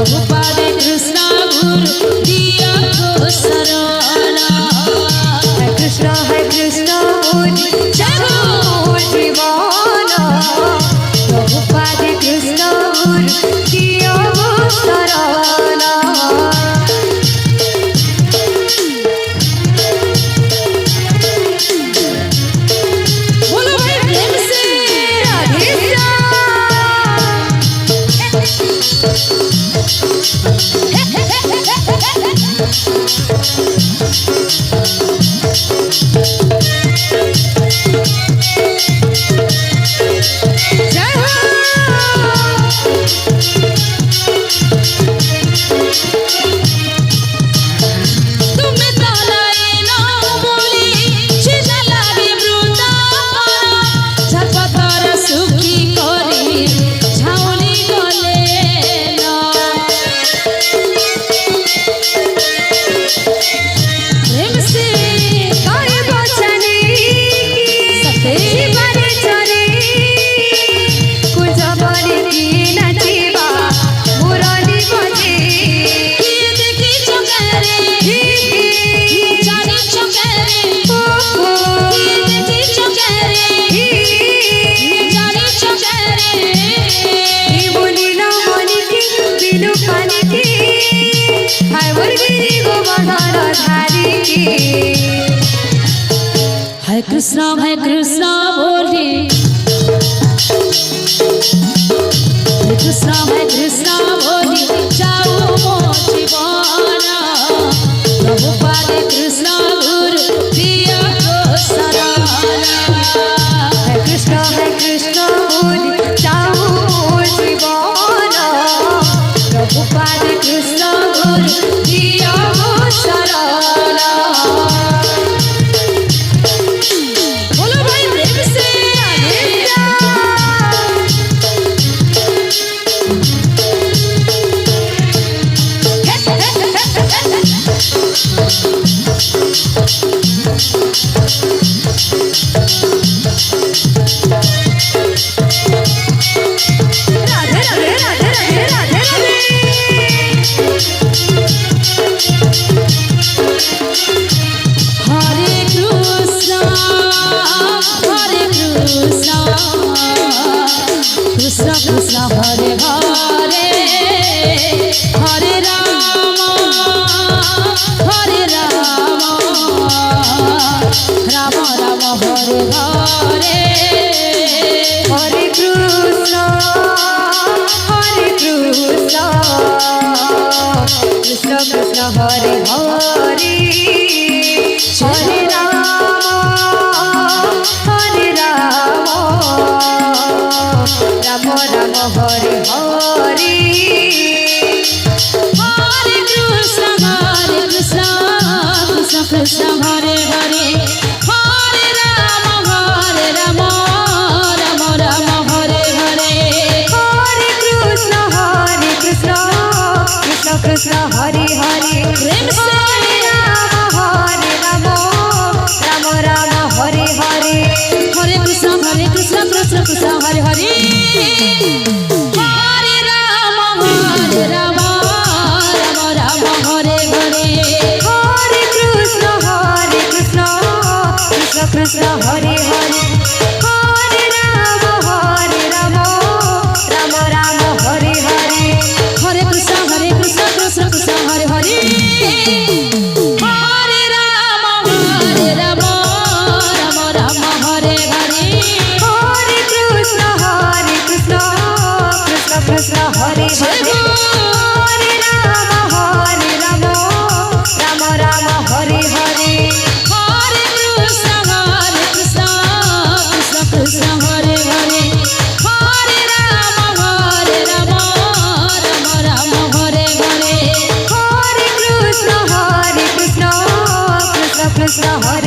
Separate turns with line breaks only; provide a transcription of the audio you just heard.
प्रभुपादे कृष्ण गुरु दिया को शरण
है कृष्ण मुझ जाओ जीवन प्रभुपादे कृष्ण गुरु दिया को शरण
हरे कृष्णा बोले हरे कृष्णा बोले जाओ मो जीवन प्रभुपादे कृष्ण गुरु दिया को शरण
है कृष्ण बोले जाओ मो जीवन प्रभुपादे कृष्ण गुरु दिया को शरण
कृष्ण कृष्ण हरे हरे हरे राम राम राम हरे हरे
हरे कृष्ण कृष्ण कृष्ण हरे हरे हरे राम राम राम हरे हरे
हरे कृष्ण कृष्ण कृष्ण हरे हरे हरे राम राम राम हरे हरे
हरे कृष्ण कृष्ण कृष्ण हरे हरे
प्रेम से
हरे राम राम हरे हरे
हरे कृष्ण कृष्ण कृष्ण हरे हरे हरे राम राम राम हरे हरे
हरे कृष्ण कृष्ण कृष्ण हरे हरे हरे राम राम हरे हरे
हरे कृष्ण कृष्ण कृष्ण हरे हरे हरे राम राम हरे हरे
हरे कृष्ण कृष्ण कृष्ण हरे हरे हरे राम राम हरे हरे
हरे कृष्ण कृष्ण कृष्ण हरे हरे हरे राम राम हरे हरे
हरे कृष्ण कृष्ण कृष्ण हरे